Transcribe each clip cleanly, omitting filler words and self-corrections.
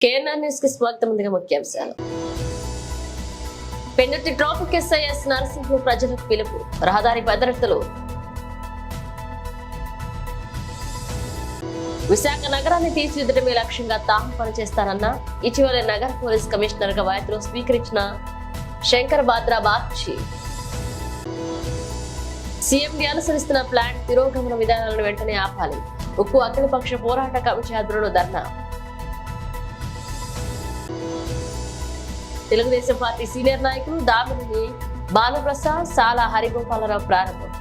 KNR news కి స్వాగతం. ముందుగా ముఖ్యాంశాలు. Pendurthi traffic SI S Narasimha ప్రజలకు పిలుపు. రహదారి భద్రతలు. విశాఖ నగరాన్ని తీర్చిదిద్దడమే లక్ష్యంగా తాము పనిచేస్తారన్న ఇటీవల నగర పోలీస్ కమిషనర్ గా బాధ్యతలు స్వీకరించిన శంకర్ బాద్రా బాగ్చి. సీఎండీ అనుసరిస్తున్న ప్లాంట్ తిరోగమన విధానాలను వెంటనే ఆపాలి. ఉక్కు అఖిలపక్ష పోరాట కమిటీ ఆధ్వర్యంలో ధర్నా. తెలుగుదేశం పార్టీ సీనియర్ నాయకులు దామిని బాలప్రసాద్, సాలా హరిగోపాలరావు ప్రారంభం.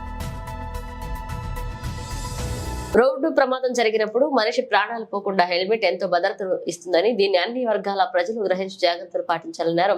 రోడ్డు ప్రమాదం జరిగినప్పుడు మనిషి ప్రాణాలు పోకుండా హెల్మెట్ ఎంతో భద్రతను ఇస్తుందని, దీన్ని అన్ని వర్గాల ప్రజలు గ్రహించి జాగ్రత్తలు పాటించాలన్నారు.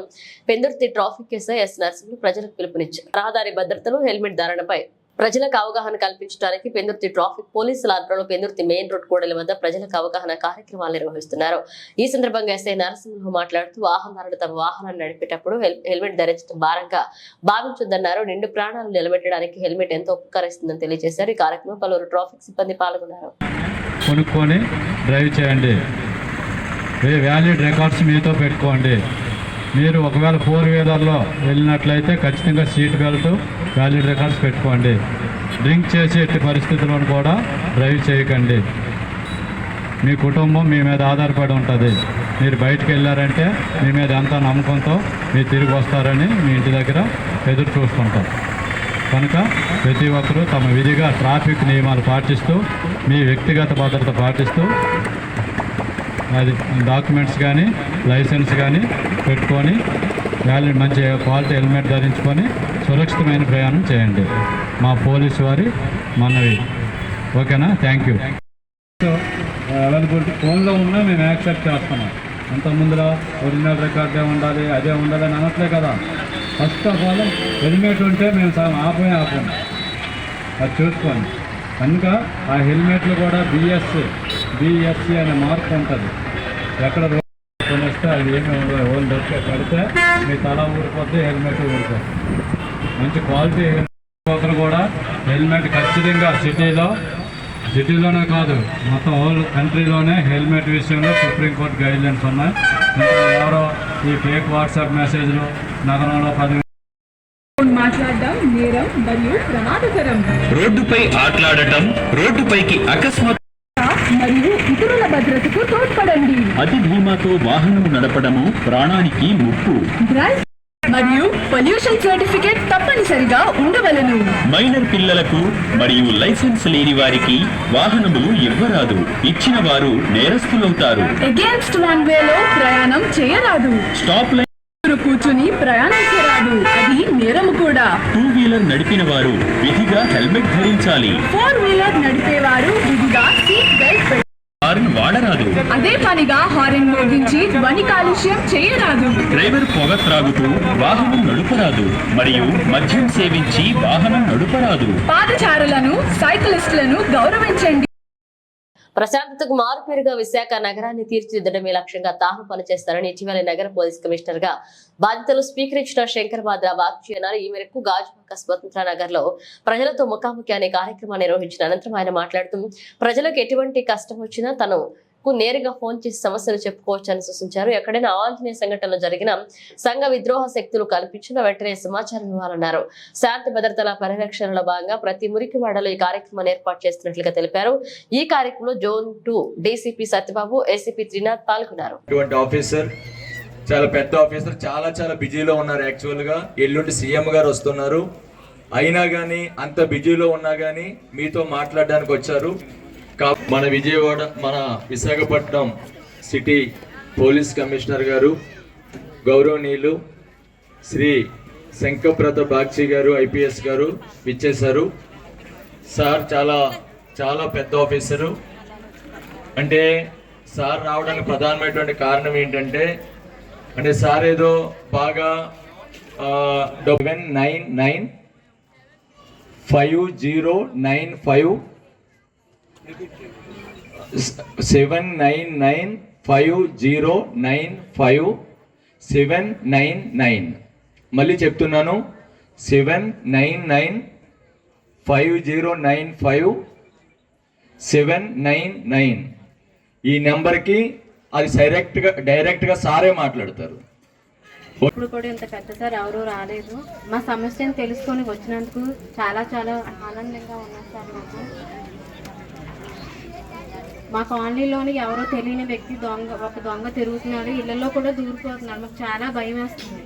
Pendurthi traffic SI S Narasimha ప్రజలకు పిలుపునిచ్చారు. రహదారి భద్రతలు, హెల్మెట్ ధారణపై ప్రజలకు అవగాహన కల్పించడానికి పెందుర్తి ట్రాఫిక్ పోలీసుల ఆధ్వర్యంలో పెందుర్తి మెయిన్ రోడ్ కూడలి వద్ద ప్రజలకు అవగాహన కార్యక్రమాలు నిర్వహిస్తున్నారు. ఈ సందర్భంగా ఎస్ఐ నరసింహ మాట్లాడుతూ వాహనదారులు తమ వాహనాన్ని నడిపేటప్పుడు హెల్మెట్ ధరించడం భారంగా భావించొద్దన్నారు. నిండు ప్రాణాలు నిలబెట్టడానికి హెల్మెట్ ఎంతో ఉపకరిస్తుందని తెలియజేశారు. ఈ కార్యక్రమం పలువురు ట్రాఫిక్ సిబ్బంది పాల్గొన్నారు. కొనుక్కొని డ్రైవ్ చేయండి. వ్యాలిడ్ రికార్డ్స్ మీతో పెట్టుకోండి. మీరు ఒకవేళ 4 వీలర్లో వెళ్ళినట్లయితే ఖచ్చితంగా సీట్ బెల్ట్, వ్యాలిడ్ రికార్డ్స్ పెట్టుకోండి. డ్రింక్ చేసి ఎట్టి పరిస్థితులను కూడా డ్రైవ్ చేయకండి. మీ కుటుంబం మీ మీద ఆధారపడి ఉంటుంది. మీరు బయటకు వెళ్ళారంటే మీ మీద ఎంత నమ్మకంతో మీరు తిరిగి వస్తారని మీ ఇంటి దగ్గర ఎదురు చూస్తుంటారు. కనుక ప్రతి ఒక్కరూ తమ విధిగా ట్రాఫిక్ నియమాలు పాటిస్తూ, మీ వ్యక్తిగత భద్రత పాటిస్తూ, అది డాక్యుమెంట్స్ కానీ లైసెన్స్ కానీ పెట్టుకొని వ్యాలిడ్ మంచి క్వాలిటీ హెల్మెట్ ధరించుకొని సురక్షితమైన ప్రయాణం చేయండి. మా పోలీసు వారి మనవి. ఓకేనా? Thank you. అవైలబిలిటీ ఫోన్లో ఉన్నా మేము యాక్సెప్ట్ చేస్తున్నాం. అంత ముందర ఒరిజినల్ రికార్డే ఉండాలి, అదే ఉండాలి అని అనట్లే కదా. ఫస్ట్ ఆఫ్ ఆల్ హెల్మెట్ ఉంటే మేము ఆపం అది చూసుకోండి. కనుక ఆ హెల్మెట్లు కూడా బిఎస్సి అనే మార్క్ ఉంటుంది. ఎక్కడ కొనేస్తే అది ఏమి ఓన్ దొరికే పడితే మీ తల ఊరిపోతే హెల్మెట్ ఊరిపోతుంది. మంచి క్వాలిటీ హెల్మెట్. ఒకరు కూడా హెల్మెట్ ఖచ్చితంగా సిటీలోనే కాదు మొత్తం హోల్ కంట్రీలోనే హెల్మెట్ విషయంలో సుప్రీంకోర్టు గైడ్లైన్స్ ఉన్నాయి. ఎవరో ఈ ఫేక్ వాట్సాప్ మెసేజ్లు నగరంలో 10 మాట్లాడడం నేరం మరియు ప్రమాదకరం. రోడ్డుపై ఆటలాడటం, రోడ్డుపైకి అకస్మాత్ మరియు ఇతరుల భద్రతకు తోడ్పడండి. అతి ధీమాతో వాహనం నడపడము ప్రాణానికి ముప్పు. డ్రైవ్ మరియు పొల్యూషన్ సర్టిఫికేట్ తప్పనిసరిగా ఉండవలెను. మైనర్ పిల్లలకు మరియు లైసెన్స్ లేని వారికి వాహనములు ఇవ్వరాదు. ఇచ్చిన వారు నేరస్తులవుతారు. అగేన్స్ట్ వన్ వేలో ప్రయాణం చేయరాదు. స్టాప్ లైన్ కూర్చుని ప్రయాణించరాదు, అది నేరము కూడా. 2 వీలర్ నడిపిన వారు విధిగా హెల్మెట్ ధరించాలి. 4 వీలర్ నడిపేవారు విధిగా సీట్ బెల్ట్ హార్న్ వాడరాదు. అదే పనిగా హార్న్ మోగించి ధ్వని కాలుష్యం చేయరాదు. డ్రైవర్ పొగ త్రాగుతూ వాహనం నడుపరాదు మరియు మద్యం సేవించి వాహనం నడుపరాదు. పాదచారులను, సైక్లిస్టులను గౌరవించండి. ప్రశాంతతకు మారుపేరుగా విశాఖ నగరాన్ని తీర్చిదిద్దడమే లక్ష్యంగా తాను పనిచేస్తారని ఇటీవల నగర పోలీస్ కమిషనర్ గా బాధ్యతలు స్వీకరించిన శంకర్ బాద్రా బాగ్చి అన్నారు. ఈ మేరకు గాజువాక స్వతంత్ర నగర్ లో ప్రజలతో ముఖాముఖి అనే కార్యక్రమాన్ని నిర్వహించిన అనంతరం ఆయన మాట్లాడుతూ ప్రజలకు ఎటువంటి కష్టం వచ్చినా తనకు నేరుగా ఫోన్ చేసి సమస్యలు చెప్పుకోవచ్చని సూచించారు. ఎక్కడైనా అవాంఛనీయ సంఘటనలు జరిగిన సంఘ విద్రోహ శక్తులు కల్పించిన వెంటనే సమాచారం ఇవ్వాలన్నారు. శాంతి భద్రతల పరిరక్షణలో భాగంగా ప్రతి మురికివాడలో ఈ కార్యక్రమాన్ని ఏర్పాటు చేస్తున్నట్లుగా తెలిపారు. ఈ కార్యక్రమంలో zone 2 DCP Satyababu, ACP Trinath పాల్గొన్నారు. చాలా పెద్ద ఆఫీసర్, చాలా బిజీలో ఉన్నారు. యాక్చువల్ గా ఎల్లుండి సీఎం గారు వస్తున్నారు. అయినా కానీ అంత బిజీలో ఉన్నా కానీ మీతో మాట్లాడడానికి వచ్చారు. మన విజయవాడ, మన విశాఖపట్నం సిటీ పోలీస్ కమిషనర్ గారు గౌరవనీయులు శ్రీ శంకర్ బాగ్చి గారు ఐపీఎస్ గారు విచ్చేశారు. సార్ చాలా పెద్ద ఆఫీసరు. అంటే సార్ రావడానికి ప్రధానమైనటువంటి కారణం ఏంటంటే సార్ ఏదో బాగా 7995095 7995095 మళ్ళీ చెప్తున్నాను, 7995095 799 ఈ నెంబర్కి అది డైరెక్ట్గా సారే మాట్లాడతారు. ఇప్పుడు కూడా ఇంత పెద్ద సార్ ఎవరూ రాలేదు. మా సమస్యను తెలుసుకొని వచ్చినందుకు చాలా చాలా ఆనందంగా ఉన్నాం సార్. మా కాలనీలోని ఎవరో తెలియని వ్యక్తి ఒక దొంగ తిరుగుతున్నాడు, ఇళ్లలో కూడా దూరిపోతున్నాడు. మాకు చాలా భయం వేస్తుంది.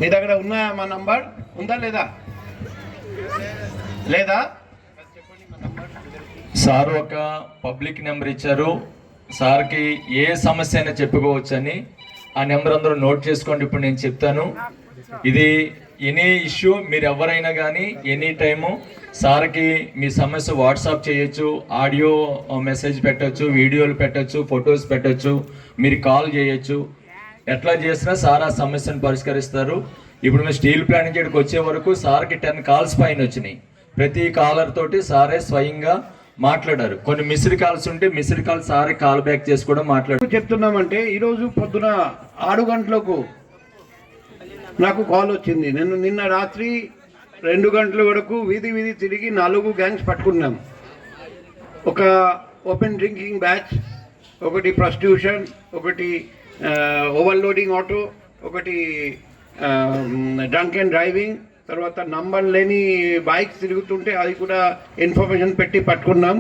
మీ దగ్గర ఉన్న మా నంబర్ ఉందా లేదా? సార్ ఒక పబ్లిక్ నెంబర్ ఇచ్చారు. సార్కి ఏ సమస్య అయినా చెప్పుకోవచ్చని. ఆ నెంబర్ అందరూ నోట్ చేసుకోండి. ఇప్పుడు నేను చెప్తాను. ఇది ఎనీ ఇష్యూ మీరు ఎవరైనా కానీ ఎనీ టైము సార్కి మీ సమస్య వాట్సాప్ చేయొచ్చు, ఆడియో మెసేజ్ పెట్టచ్చు, వీడియోలు పెట్టచ్చు, ఫొటోస్ పెట్టచ్చు, మీరు కాల్ చేయొచ్చు. ఎట్లా చేసినా సార్ ఆ సమస్యను పరిష్కరిస్తారు. ఇప్పుడు మేము స్టీల్ ప్లాంట్ నుంచి ఇక్కడికి వచ్చే వరకు సార్కి 10 కాల్స్ పైన వచ్చినాయి. ప్రతి కాలర్ తోటి సారే స్వయంగా మాట్లాడారు. కొన్ని మిస్డ్ కాల్స్ ఉంటే మిస్డ్ కాల్ సారే కాల్ బ్యాక్ చేసి కూడా మాట్లాడారు. చెప్తున్నామంటే ఈరోజు పొద్దున 6 గంటలకు నాకు కాల్ వచ్చింది. నిన్న రాత్రి 2 గంటల వరకు వీధి తిరిగి 4 గ్యాంగ్స్ పట్టుకున్నాం. ఒక ఓపెన్ డ్రింకింగ్ బ్యాచ్, ఒకటి ప్రాస్టిట్యూషన్, ఒకటి ఓవర్లోడింగ్ ఆటో, ఒకటి డ్రంక్ అండ్ డ్రైవింగ్, తర్వాత నంబర్ లేని బైక్స్ తిరుగుతుంటే అది కూడా ఇన్ఫర్మేషన్ పెట్టి పట్టుకున్నాం.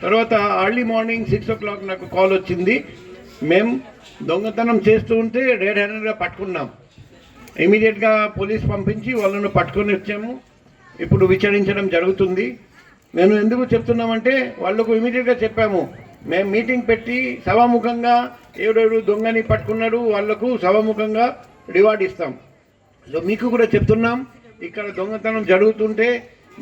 తర్వాత ఎర్లీ మార్నింగ్ 6 o'clock నాకు కాల్ వచ్చింది. మేము దొంగతనం చేస్తూ ఉంటే రెడ్ హ్యాండెడ్గా పట్టుకున్నాం. ఇమీడియట్గా పోలీస్ పంపించి వాళ్ళను పట్టుకొని వచ్చాము. ఇప్పుడు విచారించడం జరుగుతుంది. నేను ఎందుకు చెప్తున్నామంటే వాళ్ళకు ఇమీడియట్గా చెప్పాము, మేము మీటింగ్ పెట్టి సభాముఖంగా ఎవరెవరు దొంగని పట్టుకున్నారు వాళ్లకు సభాముఖంగా రివార్డ్ ఇస్తాం. సో మీకు కూడా చెప్తున్నాం, ఇక్కడ దొంగతనం జరుగుతుంటే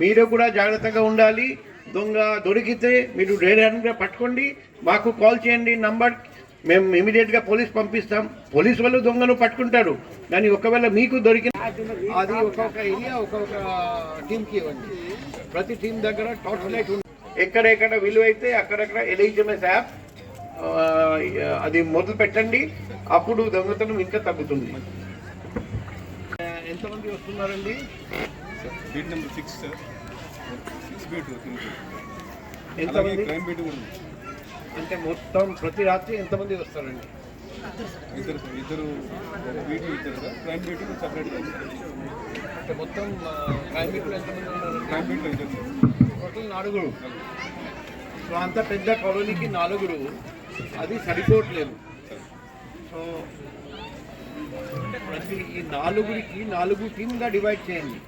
మీరు కూడా జాగ్రత్తగా ఉండాలి. దొంగ దొరికితే మీరు రెడ్ హ్యాండ్గా పట్టుకోండి, మాకు కాల్ చేయండి నంబర్. మేము ఇమీడియట్గా పోలీస్ పంపిస్తాం. పోలీస్ వాళ్ళు దొంగను పట్టుకుంటారు. కానీ ఒకవేళ మీకు దొరికిన అది ఒక్కొక్క ఏరియా ఒక్కొక్క టీంకి ఇవ్వండి. ప్రతి టీం దగ్గర టార్చ్ లైట్ ఉంది. ఎక్కడెక్కడ విలువైతే అక్కడక్కడ ఎలిజిఎంఎస్ యాప్ అది మొదలు పెట్టండి. అప్పుడు దొంగతనం ఇంకా తగ్గుతుంది. ఎంతమంది వస్తున్నారండి? ఎంతమంది అంటే మొత్తం ప్రతి రాత్రి ఎంతమంది వస్తారండి? ఇద్దరు అంటే మొత్తం క్రైమ్ బీట్లో ఎంతమంది ఉన్నారు? టోటల్ 4. సో అంత పెద్ద కాలనీకి 4 అది సరిపోవట్లేదు. సో ప్రతి ఈ 4కి 4 టీమ్గా డివైడ్ చేయండి.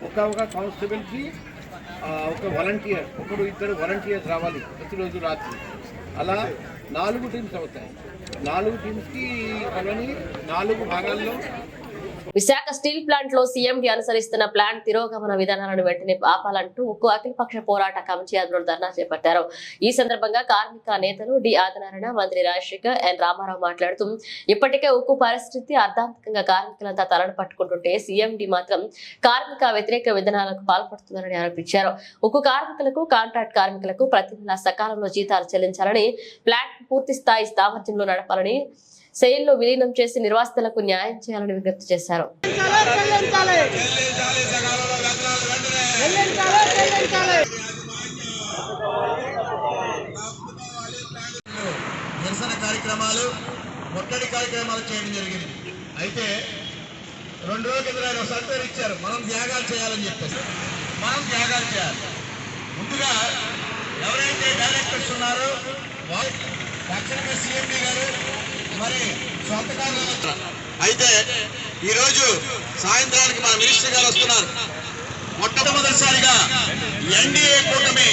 ఒక కానిస్టేబుల్కి ఒక వాలంటీర్, 1-2 వాలంటీర్స్ రావాలి ప్రతిరోజు రాత్రి. అలా 4 టీమ్స్ అవుతాయి. 4 టీమ్స్కి అలాని 4 భాగాల్లో. విశాఖ స్టీల్ ప్లాంట్ లో సీఎండీ అనుసరిస్తున్న ప్లాంట్ తిరోగమన విధానాలను వెంటనే ఆపాలంటూ ఉక్కు అఖిలపక్ష పోరాట కమిటీ ఆధ్వర్యంలో ధర్నా చేపట్టారు. ఈ సందర్భంగా కార్మిక నేతలు డి ఆదినారాయణ, మంత్రి రాజశేఖర్, ఎన్ రామారావు మాట్లాడుతూ ఇప్పటికే ఉక్కు పరిస్థితి అర్ధాంతకంగా కార్మికులంతా తలను పట్టుకుంటుంటే సీఎండీ మాత్రం కార్మిక వ్యతిరేక విధానాలకు పాల్పడుతుందని ఆరోపించారు. ఉక్కు కార్మికులకు, కాంట్రాక్ట్ కార్మికులకు ప్రతి నెల సకాలంలో జీతాలు చెల్లించాలని, ప్లాంట్ పూర్తి స్థాయి సామర్థ్యంలో నడపాలని, సెయిల్లో విలీనం చేసి నిర్వాసితులకు న్యాయం చేయాలని విజ్ఞప్తి చేశారు. నిరసన కార్యక్రమాలు, ముట్టడి కార్యక్రమాలు చేయడం జరిగింది. అయితే 2 రోజుల కింద ఆయన సర్టిఫికేట్ ఇచ్చారు, మనం త్యాగాలు చేయాలని చెప్పేసి. మనం త్యాగాలు చేయాలి. ముందుగా ఎవరైతే డైరెక్టర్స్ ఉన్నారో తక్షణమే సీఎండీ గారు మరి సొంతకాలు. అయితే ఈరోజు సాయంత్రానికి మన మినిస్టర్ గారు వస్తున్నారు. మొట్టమొదటిసారిగా ఎన్డీఏ కూటమి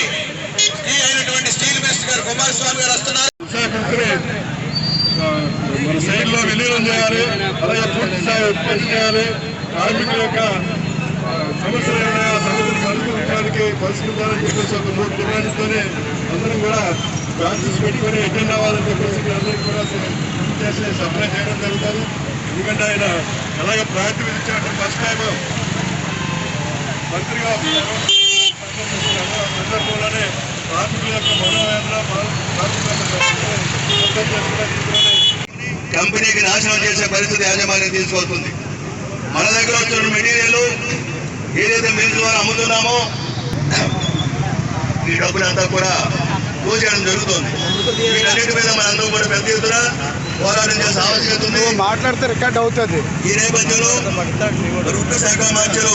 అయినటువంటి స్టీల్ మినిస్టర్ గారు కుమారస్వామి గారు వస్తున్నారు. మన సైడ్లో విలీనం చేయాలి, అలాగే పూర్తి స్థాయి ఉత్పత్తి చేయాలి. కార్మికుల యొక్క సమస్యలు ఏమైనా సమస్యలు పరిష్కరించాలని చెప్పేసి ఒక 3 డిమాండ్స్తోనే అందరం కూడా బ్రాంచెస్ పెట్టుకొని అటెండ్ అవ్వాలని చెప్పేసి అందరికీ కూడా చేసి సప్లై చేయడం జరుగుతుంది. ఎందుకంటే ఆయన అలాగే ప్రయారిటీ ఇచ్చినట్టు ఫస్ట్ టైం మంత్రిగా సందర్భంలోనే కార్మికుల యొక్క మనోవేదన, కంపెనీకి నాశనం చేసే పరిస్థితి యాజమాన్యం తీసుకొస్తుంది. మన దగ్గర వచ్చిన మెటీరియల్ ఏదైతే మిల్స్ ద్వారా అమ్ముతున్నామో ఈ డబ్బులంతా కూడా దోచేయడం జరుగుతుంది. వీటన్నిటి మీద మనందరూ కూడా పెద్ద ఎత్తున పోరాటం చేసే ఆవశ్యకత ఉంది. మాట్లాడితే రికార్డ్ అవుతుంది. ఈ నేపథ్యంలో ఉక్కు శాఖ మంత్రులు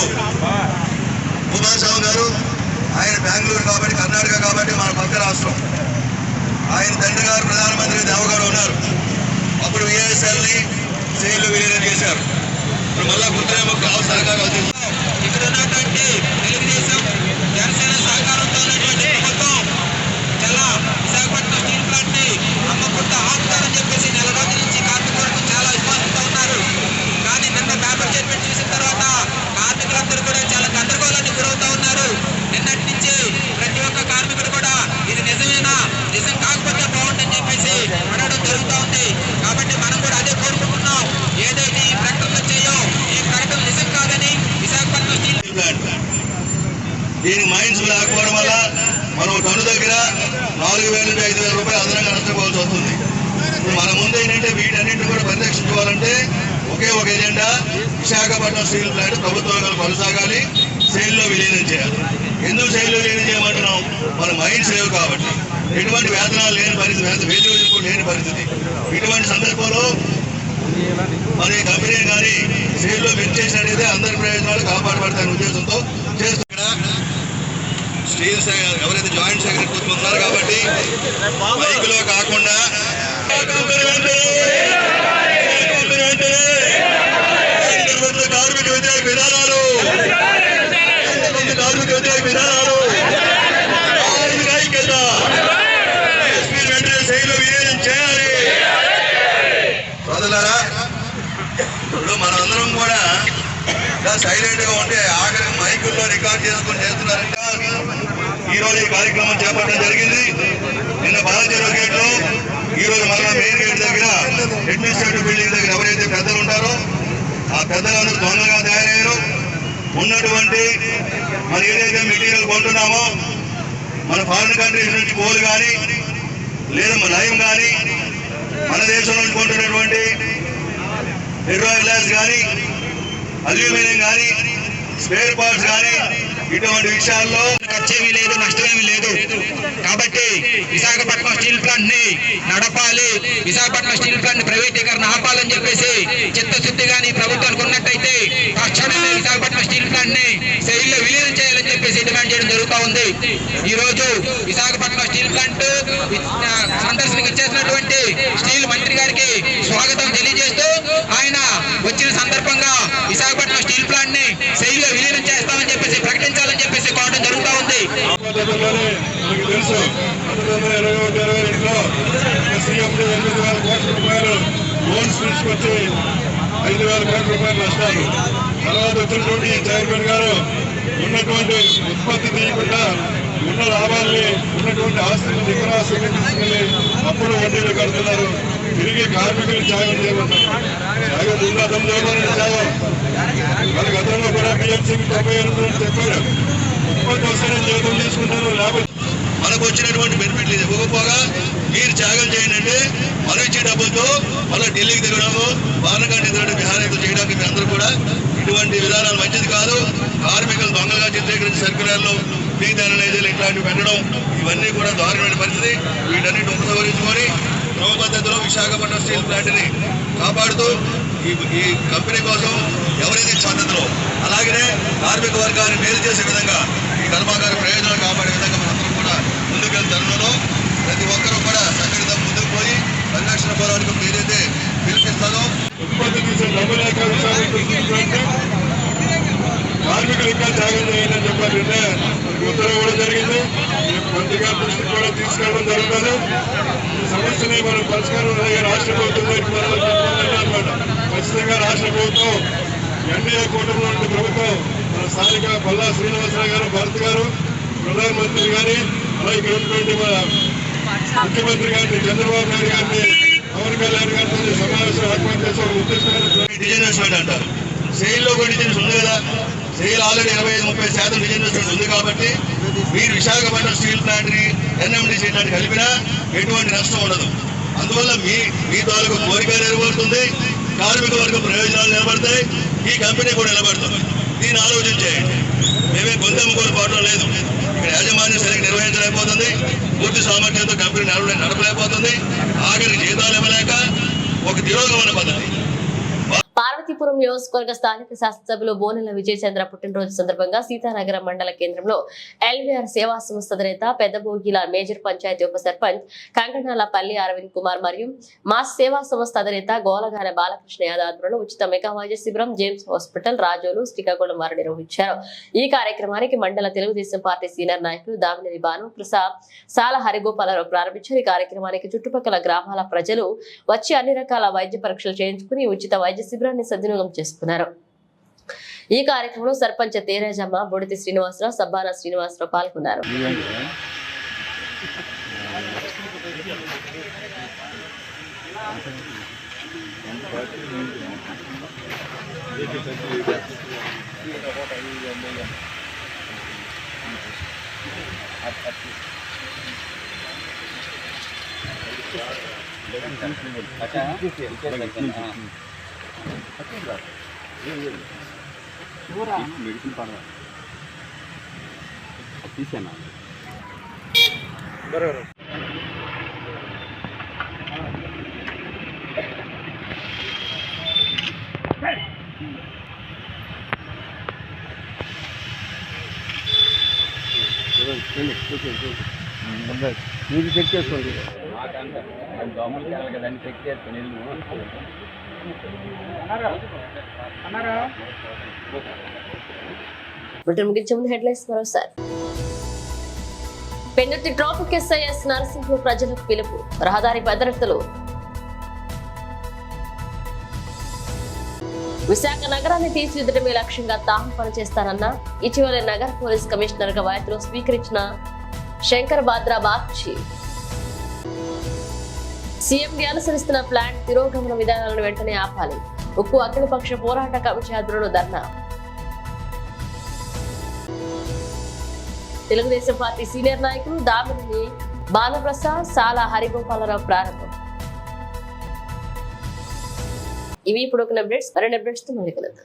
కుమారస్వామి గారు, ఆయన బెంగళూరు కాబట్టి, కర్ణాటక కాబట్టి మన పక్క రాష్ట్రం, ఆయన తండ్రి గారు ప్రధానమంత్రి దేవగారు ఉన్నారు. అప్పుడు విఎస్ఎల్ని సెయిల్లో విలీనం చేశారు. ఇప్పుడు మళ్ళా గుర్తులేమో కావాలి సహకారం. ఇక్కడ ఉన్నటువంటి తెలుగుదేశం జనసేన సహకారంతో ఉన్నటువంటి ప్రభుత్వం చాలా విశాఖపట్నం స్టీల్ ప్లాంట్ ని అమ్మకుండా ఆపుతారని చెప్పేసి నెల రోజుల నుంచి కార్మికులకు చాలా విశ్వాసంతో ఉన్నారు. కానీ నిన్న పేపర్ స్టేట్మెంట్ చూసిన తర్వాత కార్మికులందరూ కూడా చాలా గందరగోళానికి గురవుతా ఉన్నారు. నిన్నటి నుంచి ప్రతి ఒక్క కార్మికుడు కూడా ఇది నిజమేనా, నిజం కాకపోతే బాగుంటుందని చెప్పేసి అడగడం జరుగుతూ ఉంది. కాబట్టి మనం కూడా అదే కోరుకుంటున్నాం. ఏదైతే ఈ ప్రకటనలు వచ్చాయో ఈ ప్రకటన నిజం కాదని విశాఖపట్నం స్టీల్ ప్లాంట్ దీనికి మైన్స్ లేకపోవడం వల్ల మనం టన్ను దగ్గర 4,000 నుంచి 5,000 రూపాయలు అదనంగా నష్టపోవాల్సి వస్తుంది. ఇప్పుడు మన ముందు ఏంటంటే వీటన్నింటినీ కూడా పరిరక్షించుకోవాలంటే ఒకే ఒక ఎజెండా, విశాఖపట్నం స్టీల్ ప్లాంట్ ప్రభుత్వం కొనసాగాలి, సెయిల్లో విలీనం చేయాలి. ఎందుకు సెయిల్లో విలీనం చేయమంటున్నాం? మన మైండ్స్ లేవు కాబట్టి, ఎటువంటి వేతనాలు లేని పరిస్థితి, వేతనం కూడా లేని పరిస్థితి. ఇటువంటి సందర్భంలో మన ఈ కంపెనీ కానీ సెయిల్లో పెంచేసినట్టయితే అందరి ప్రయోజనాలు కాపాడబడతాయనే ఉద్దేశంతో చేస్తున్నా. స్టీల్ ఎవరైతే జాయింట్ సెక్రటరీ ఉన్నారు కాబట్టి మైకులో కాకుండా కార్మిక వ్యతిరేక విధానాలు ఐక్యత వెంటనే శైలిలో విలీనం చేయాలి. సోదరులారా, ఇప్పుడు మనందరం కూడా సైలెంట్ గా ఉంటే ఆఖరి మైకుల్లో రికార్డ్ చేసుకుని చేస్తున్నారంట. ఈ రోజు ఈ కార్యక్రమం చేపట్టడం జరిగింది. నిన్న బాలచెరువు గేట్ లో, ఈ రోజు మళ్ళా మెయిన్ గేట్ దగ్గర అడ్మినిస్ట్రేటివ్ బిల్డింగ్ దగ్గర ఎవరైతే పెద్దలు ఉంటారో ఆ పెద్దలందరూ దొంగలుగా తయారయ్యారు. ఉన్నటువంటి మన ఏదైతే మెటీరియల్ కొంటున్నామో మన ఫారిన్ కంట్రీస్ నుంచి కోల్ కానీ లేదా లైమ్ కానీ మన దేశం నుంచి కొంటున్నటువంటి హెయిర్ గ్లాస్ కానీ అల్యూమినియం కానీ స్పేర్ పార్ట్స్ కానీ ఇటువంటి విషయాల్లో ఖర్చేమీ లేదు, నష్టమేమీ లేదు. కాబట్టి విశాఖపట్నం స్టీల్ ప్లాంట్ ని నడపాలి, విశాఖపట్నం స్టీల్ ప్లాంట్ ని ప్రైవేటీకరణ ఆపాలని చెప్పేసి చిత్తశుద్ధి కానీ ప్రభుత్వానికి ఉన్నట్టయితే తక్షణమే విశాఖపట్నం స్టీల్ ప్లాంట్ ని సెయిల్లో విలీనం చేయాలని చెప్పేసి డిమాండ్ చేయడం జరుగుతూ ఉంది. ఈ రోజు విశాఖపట్నం స్టీల్ ప్లాంట్ సందర్శనకు ఇచ్చేసినటువంటి స్టీల్ మంత్రి గారికి స్వాగతం తెలియజేస్తూ ఆయన వచ్చిన సందర్భంగా విశాఖపట్నం స్టీల్ ప్లాంట్ ని సెయిల్లో విలీనం చేస్తామని చెప్పేసి ప్రకటించాలని చెప్పేసి కోరడం జరుగుతూ ఉంది. మనకు తెలుసు 1921-22లో సీఎం 8,000 కోట్ల రూపాయలు లోన్స్ తీసుకొచ్చి 5,000 కోట్ల రూపాయలు నష్టాలు. తర్వాత వచ్చినటువంటి చైర్మన్ గారు ఉన్నటువంటి ఉత్పత్తి తీయకుండా ఉన్న లాభాల్ని, ఉన్నటువంటి ఆస్తులు నికర ఆస్తులు తీసుకెళ్లి అప్పుడు వడ్డీలు కడుతున్నారు. తిరిగి కార్మికులు త్యాగం చేయబడ్డారు. త్యాగం ఉన్నతం చేయమని త్యాగం వాళ్ళ గతంలో కూడా బిఎంసీకి 98 చెప్పారు. ఉత్పత్తి వస్తేనే జీతం తీసుకుంటారు, లాభం మనకు వచ్చినటువంటి బెనిఫిట్లు ఇవ్వకపోగా మీరు త్యాగం చేయండి అంటే మనం ఇచ్చే డబ్బులతో మళ్ళీ ఢిల్లీకి దిగడము, వానకాండ తిరగడం, విహారాలు చేయడానికి మీ అందరూ కూడా ఇటువంటి విధానాలు మంచిది కాదు. కార్మికులు దొంగలుగా చిత్రీకరించిన సర్కులర్లు, ప్లీజ్ అనలైజర్లు ఇట్లాంటివి పెట్టడం ఇవన్నీ కూడా దారుణమైన పరిస్థితి. వీటన్నిటి ఉపసంహరించుకొని క్రమ పద్ధతిలో విశాఖపట్నం స్టీల్ ప్లాంట్ ని కాపాడుతూ ఈ కంపెనీ కోసం ఎవరైతే పద్ధతిలో అలాగనే కార్మిక వర్గాన్ని మేలు చేసే విధంగా ఈ కర్మాగార ప్రయోజనాలు కాపాడే విధంగా మనందరం కూడా ముందుకెళ్ళిన తరుణంలో ప్రతి ఒక్కరూ కూడా సంఘటిత ముందుకు పోయి పరిరక్షణ పోరాటం ఏదైతే పిలిపిస్తుందో ఉత్పత్తి తీసే డబ్బులు కార్మికులు ఇంకా త్యాగం చేయాలని చెప్పారంటే ఉత్తర్వు కూడా జరిగింది. మంత్రిగా దృష్టికి కూడా తీసుకెళ్ళడం జరుగుతుంది. ఈ సమస్యని మనం పరిష్కారం రాష్ట్ర ప్రభుత్వం అనమాట. ఖచ్చితంగా రాష్ట్ర ప్రభుత్వం, ఎన్డీఏ కూటమిలో ఉన్న ప్రభుత్వం, మన స్థానిక పల్లా శ్రీనివాసరావు గారు, భరత్ గారు, ప్రధానమంత్రి గారి, అలాగే ఇక్కడ ఉన్నటువంటి మన ముఖ్యమంత్రి గారిని, చంద్రబాబు నాయుడు గారిని, పవన్ కళ్యాణ్ గారితో సమావేశం ఏర్పాటు చేసే ఒక ఉద్దేశమైన డిజైన్వెస్ట్మెంట్ అంటారు. సెయిల్లో కూడా డిజైన్స్ ఉంది కదా, సెయిల్ ఆల్రెడీ 25-30% డిజైన్వెస్ట్మెంట్ ఉంది. కాబట్టి మీరు విశాఖపట్నం స్టీల్ ప్లాంట్ ని ఎన్ఎండిసి లాంటి కలిపినా ఎటువంటి నష్టం ఉండదు. అందువల్ల మీ తాలూకు కోరిక నెరవేరుతుంది, కార్మిక వర్గ ప్రయోజనాలు నిలబడతాయి, ఈ కంపెనీ కూడా నిలబడుతుంది. దీన్ని ఆలోచన చేయండి. మేమే గొంతెమ్మ కూడా పోవడం లేదు. ఇక్కడ యాజమాన్యం సరిగ్గా నిర్వహించలేకపోతుంది. పూర్తి సామర్థ్యంతో కంపెనీ నడపలేకపోతుంది. ఆఖరికి జీతాలు ఇవ్వలేక ఒక తిరోగమన పద్ధతి. పార్వతీపురం నియోజకవర్గ స్థానిక శాసనసభ్యులు బోనెల విజయచంద్ర పుట్టినరోజు సందర్భంగా సీతానగరం మండల కేంద్రంలో ఎల్వీఆర్ సేవా సంస్థ అధినేత పెద్దబోగిల మేజర్ పంచాయతీ ఉప సర్పంచ్ కంకణాలపల్లి అరవింద్ కుమార్ మరియు మాస్ సేవా సంస్థ అధినేత గోలగాన బాలకృష్ణ యాదవ్ ఆధ్వర్యంలో ఉచిత మెగా వైద్య శిబిరం జేమ్స్ హాస్పిటల్ రాజోలు శ్రీకాకుళం వారు నిర్వహించారు. ఈ కార్యక్రమానికి మండల తెలుగుదేశం పార్టీ సీనియర్ నాయకులు దామినేని భాను ప్రసాద్ సాల హరిగోపాలరావు ప్రారంభించారు. ఈ కార్యక్రమానికి చుట్టుపక్కల గ్రామాల ప్రజలు వచ్చి అన్ని రకాల వైద్య పరీక్షలు చేయించుకుని ఉచిత వైద్య శిబిరాన్ని సద్వినియోగం చేసుకున్నారు. ఈ కార్యక్రమంలో సర్పంచ్ తేరాజమ్మ, బొడితి శ్రీనివాసరావు, సబ్బానా శ్రీనివాసరావు పాల్గొన్నారు. మీరు చెక్ చేసుకోండి. ముగించే ముందు హెడ్లైన్స్ మరోసారి. పెందుర్తి ట్రాఫిక్ ఎస్ఐఎస్ నరసింహ ప్రజలకు పిలుపు, రహదారి భద్రతలు. విశాఖ నగరాన్ని తీర్చిదిద్దడమే లక్ష్యంగా తాము పనిచేస్తారన్న ఇటీవల నగర పోలీస్ కమిషనర్ గా బాధ్యతలు స్వీకరించిన శంకర్ బాద్రా బాగ్చి. సీఎండీ అనుసరిస్తున్న ప్లాంట్ తిరోగమన విధానాలను వెంటనే ఆపాలి, ఉక్కు అఖిలపక్ష పోరాట కమిటీ ఆధ్వర్యంలో ధర్నా. తెలుగుదేశం పార్టీ సీనియర్ నాయకులు దామినేని బాలప్రసాద్, సాల హరిగోపాలరావు ప్రారంభం. ఇవి ఇప్పుడు ఒక అప్డేట్స్. మరిన్ని అప్డేట్స్ తో మళ్ళీ కలుద్దాం.